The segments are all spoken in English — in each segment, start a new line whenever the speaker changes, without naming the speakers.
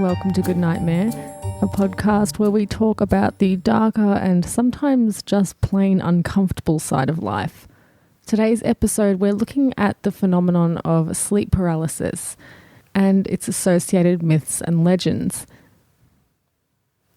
welcome to Good Nightmare, a podcast where we talk about the darker and sometimes just plain uncomfortable side of life. Today's episode, we're looking at the phenomenon of sleep paralysis and its associated myths and legends.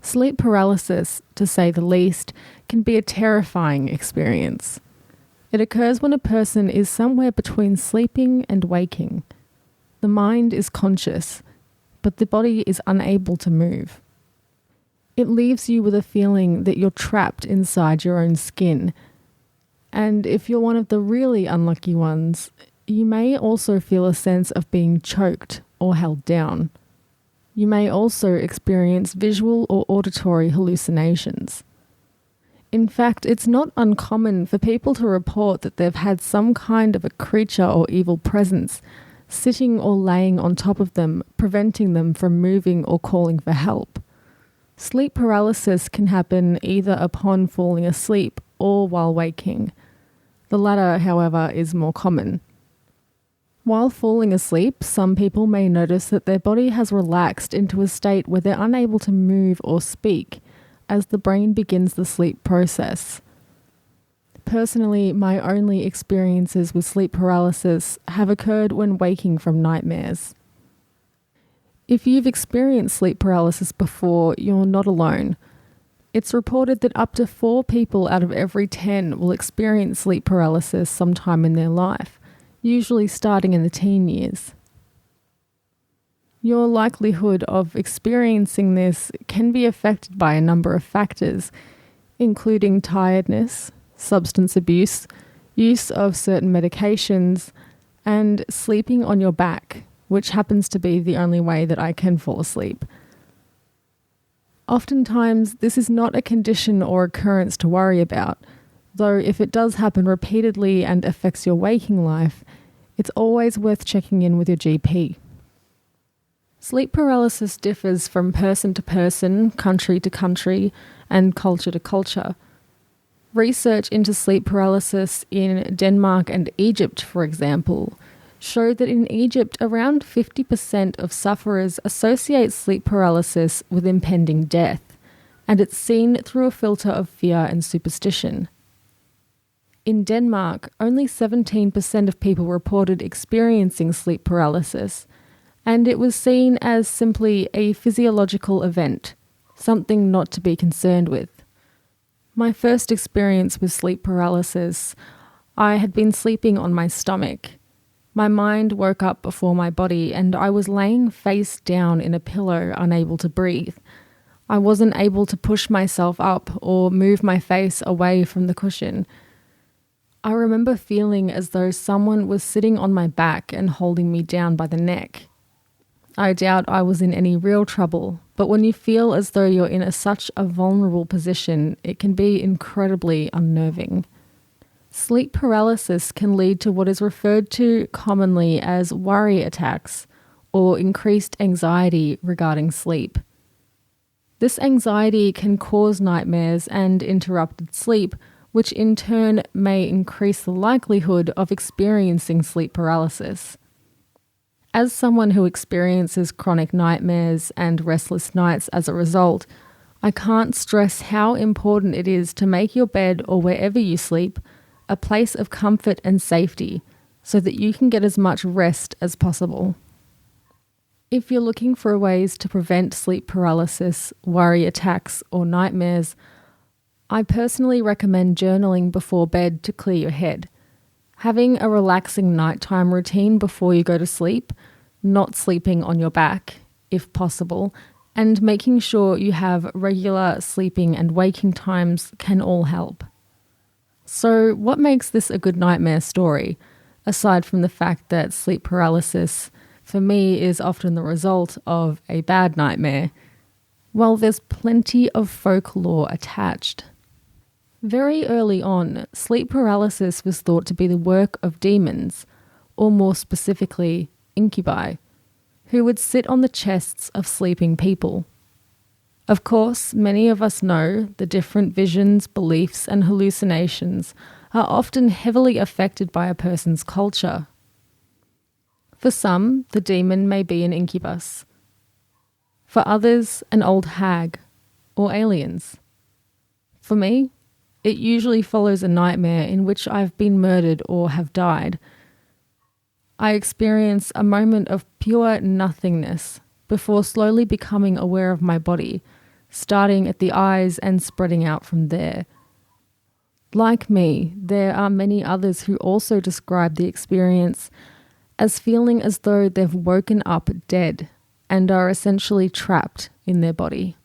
Sleep paralysis, to say the least, can be a terrifying experience. It occurs when a person is somewhere between sleeping and waking. The mind is conscious, but the body is unable to move. It leaves you with a feeling that you're trapped inside your own skin. And if you're one of the really unlucky ones, you may also feel a sense of being choked or held down. You may also experience visual or auditory hallucinations. In fact, it's not uncommon for people to report that they've had some kind of a creature or evil presence sitting or laying on top of them, preventing them from moving or calling for help. Sleep paralysis can happen either upon falling asleep or while waking. The latter, however, is more common. While falling asleep, some people may notice that their body has relaxed into a state where they're unable to move or speak as the brain begins the sleep process. Personally, my only experiences with sleep paralysis have occurred when waking from nightmares. If you've experienced sleep paralysis before, you're not alone. It's reported that up to 4 people out of every 10 will experience sleep paralysis sometime in their life, usually starting in the teen years. Your likelihood of experiencing this can be affected by a number of factors, including tiredness, substance abuse, use of certain medications, and sleeping on your back, which happens to be the only way that I can fall asleep. Oftentimes, this is not a condition or occurrence to worry about, though if it does happen repeatedly and affects your waking life, it's always worth checking in with your GP. Sleep paralysis differs from person to person, country to country, and culture to culture. Research into sleep paralysis in Denmark and Egypt, for example, showed that in Egypt around 50% of sufferers associate sleep paralysis with impending death, and it's seen through a filter of fear and superstition. In Denmark, only 17% of people reported experiencing sleep paralysis, and it was seen as simply a physiological event, something not to be concerned with. My first experience with sleep paralysis, I had been sleeping on my stomach. My mind woke up before my body and I was laying face down in a pillow, unable to breathe. I wasn't able to push myself up or move my face away from the cushion. I remember feeling as though someone was sitting on my back and holding me down by the neck. I doubt I was in any real trouble, but when you feel as though you're in such a vulnerable position, it can be incredibly unnerving. Sleep paralysis can lead to what is referred to commonly as worry attacks or increased anxiety regarding sleep. This anxiety can cause nightmares and interrupted sleep, which in turn may increase the likelihood of experiencing sleep paralysis. As someone who experiences chronic nightmares and restless nights as a result, I can't stress how important it is to make your bed or wherever you sleep a place of comfort and safety so that you can get as much rest as possible. If you're looking for ways to prevent sleep paralysis, worry attacks, or nightmares, I personally recommend journaling before bed to clear your head. Having a relaxing nighttime routine before you go to sleep, not sleeping on your back, if possible, and making sure you have regular sleeping and waking times can all help. So, what makes this a good nightmare story, aside from the fact that sleep paralysis, for me, is often the result of a bad nightmare? Well, there's plenty of folklore attached. Very early on, sleep paralysis was thought to be the work of demons, or more specifically, incubi, who would sit on the chests of sleeping people. Of course, many of us know the different visions, beliefs, and hallucinations are often heavily affected by a person's culture. For some, the demon may be an incubus. For others, an old hag or aliens. For me, it usually follows a nightmare in which I've been murdered or have died. I experience a moment of pure nothingness before slowly becoming aware of my body, starting at the eyes and spreading out from there. Like me, there are many others who also describe the experience as feeling as though they've woken up dead and are essentially trapped in their body.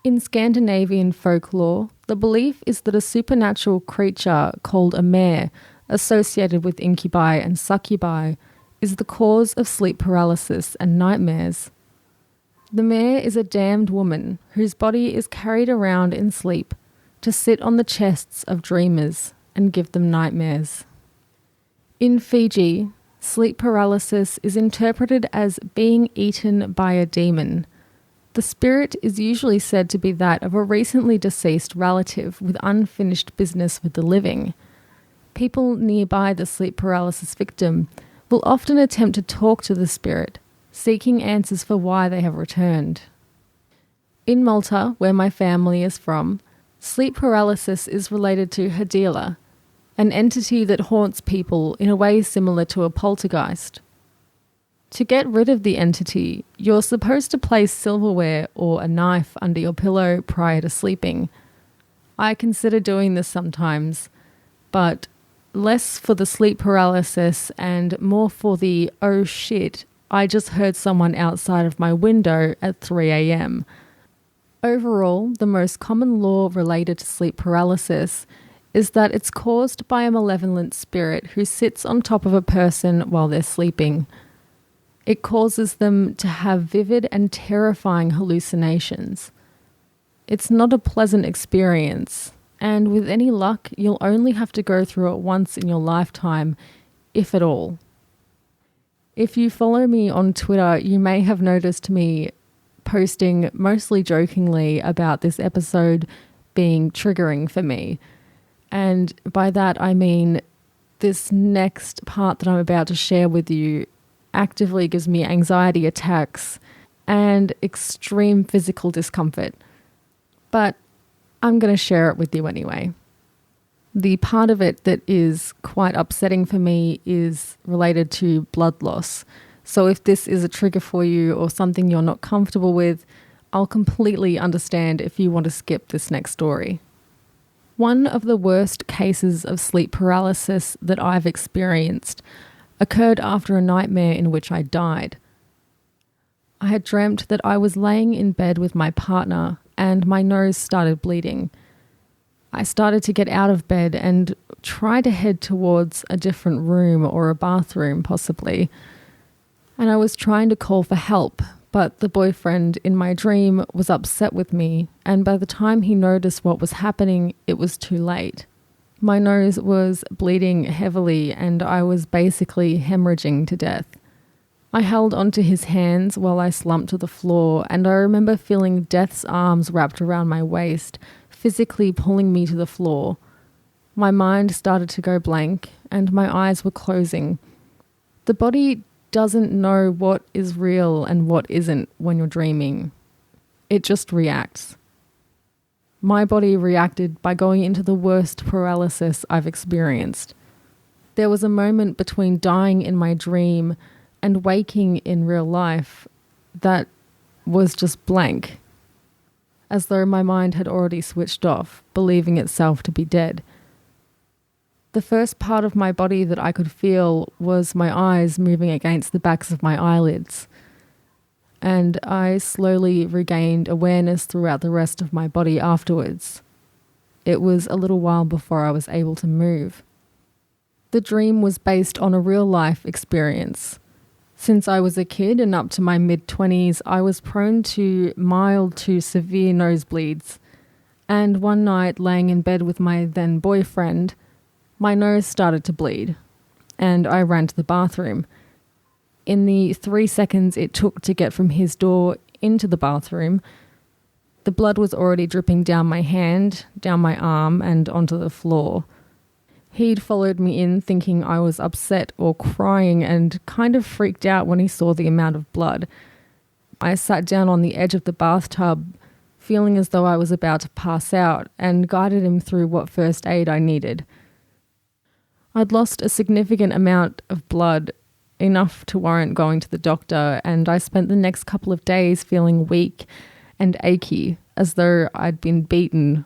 In Scandinavian folklore, the belief is that a supernatural creature called a mare, associated with incubi and succubi, is the cause of sleep paralysis and nightmares. The mare is a damned woman whose body is carried around in sleep to sit on the chests of dreamers and give them nightmares. In Fiji, sleep paralysis is interpreted as being eaten by a demon. The spirit is usually said to be that of a recently deceased relative with unfinished business with the living. People nearby the sleep paralysis victim will often attempt to talk to the spirit, seeking answers for why they have returned. In Malta, where my family is from, sleep paralysis is related to Hadila, an entity that haunts people in a way similar to a poltergeist. To get rid of the entity, you're supposed to place silverware or a knife under your pillow prior to sleeping. I consider doing this sometimes, but less for the sleep paralysis and more for the, oh shit, I just heard someone outside of my window at 3 a.m. Overall, the most common law related to sleep paralysis is that it's caused by a malevolent spirit who sits on top of a person while they're sleeping. It causes them to have vivid and terrifying hallucinations. It's not a pleasant experience, and with any luck, you'll only have to go through it once in your lifetime, if at all. If you follow me on Twitter, you may have noticed me posting mostly jokingly about this episode being triggering for me. And by that, I mean this next part that I'm about to share with you actively gives me anxiety attacks and extreme physical discomfort. But I'm going to share it with you anyway. The part of it that is quite upsetting for me is related to blood loss. So if this is a trigger for you or something you're not comfortable with, I'll completely understand if you want to skip this next story. One of the worst cases of sleep paralysis that I've experienced occurred after a nightmare in which I died. I had dreamt that I was laying in bed with my partner and my nose started bleeding. I started to get out of bed and try to head towards a different room or a bathroom possibly. And I was trying to call for help, but the boyfriend in my dream was upset with me, and by the time he noticed what was happening, it was too late. My nose was bleeding heavily and I was basically hemorrhaging to death. I held onto his hands while I slumped to the floor, and I remember feeling Death's arms wrapped around my waist, physically pulling me to the floor. My mind started to go blank and my eyes were closing. The body doesn't know what is real and what isn't when you're dreaming. It just reacts. My body reacted by going into the worst paralysis I've experienced. There was a moment between dying in my dream and waking in real life that was just blank, as though my mind had already switched off, believing itself to be dead. The first part of my body that I could feel was my eyes moving against the backs of my eyelids, and I slowly regained awareness throughout the rest of my body afterwards. It was a little while before I was able to move. The dream was based on a real-life experience. Since I was a kid and up to my mid-20s, I was prone to mild to severe nosebleeds, and one night, laying in bed with my then boyfriend, my nose started to bleed, and I ran to the bathroom. In the 3 seconds it took to get from his door into the bathroom, the blood was already dripping down my hand, down my arm, and onto the floor. He'd followed me in thinking I was upset or crying and kind of freaked out when he saw the amount of blood. I sat down on the edge of the bathtub, feeling as though I was about to pass out, and guided him through what first aid I needed. I'd lost a significant amount of blood, enough to warrant going to the doctor, and I spent the next couple of days feeling weak and achy, as though I'd been beaten,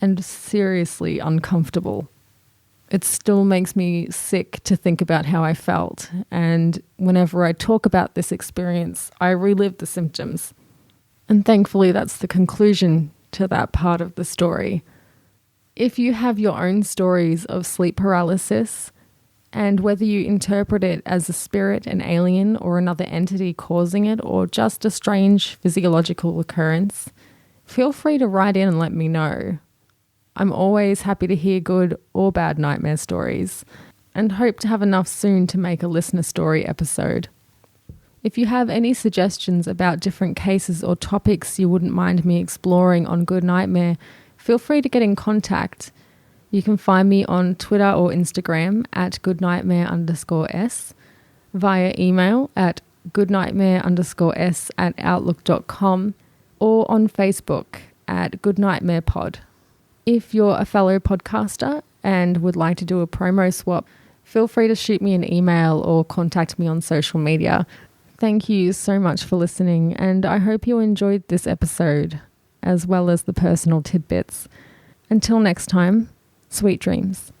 and seriously uncomfortable. It still makes me sick to think about how I felt, and whenever I talk about this experience, I relive the symptoms. And thankfully, that's the conclusion to that part of the story. If you have your own stories of sleep paralysis, and whether you interpret it as a spirit, an alien, or another entity causing it, or just a strange physiological occurrence, feel free to write in and let me know. I'm always happy to hear good or bad nightmare stories, and hope to have enough soon to make a listener story episode. If you have any suggestions about different cases or topics you wouldn't mind me exploring on Good Nightmare, feel free to get in contact. You can find me on Twitter or Instagram at goodnightmare_s, via email at goodnightmare_s@outlook.com, or on Facebook at Good Nightmare Pod. If you're a fellow podcaster and would like to do a promo swap, feel free to shoot me an email or contact me on social media. Thank you so much for listening, and I hope you enjoyed this episode, as well as the personal tidbits. Until next time, sweet dreams.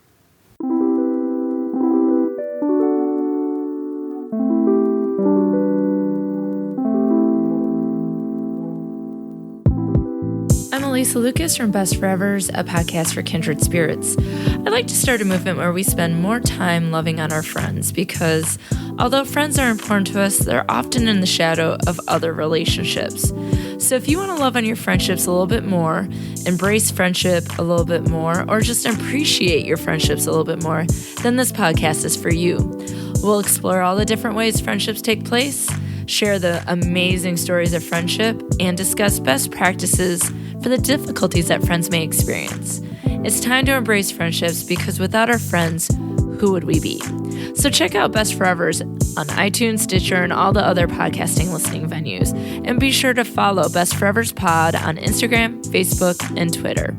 I'm Elisa Lucas from Best Forevers, a podcast for kindred spirits. I'd like to start a movement where we spend more time loving on our friends because, although friends are important to us, they're often in the shadow of other relationships. So if you want to love on your friendships a little bit more, embrace friendship a little bit more, or just appreciate your friendships a little bit more, then this podcast is for you. We'll explore all the different ways friendships take place, share the amazing stories of friendship, and discuss best practices for the difficulties that friends may experience. It's time to embrace friendships because without our friends, who would we be? So check out Best Forevers on iTunes, Stitcher, and all the other podcasting listening venues. And be sure to follow Best Forevers Pod on Instagram, Facebook, and Twitter.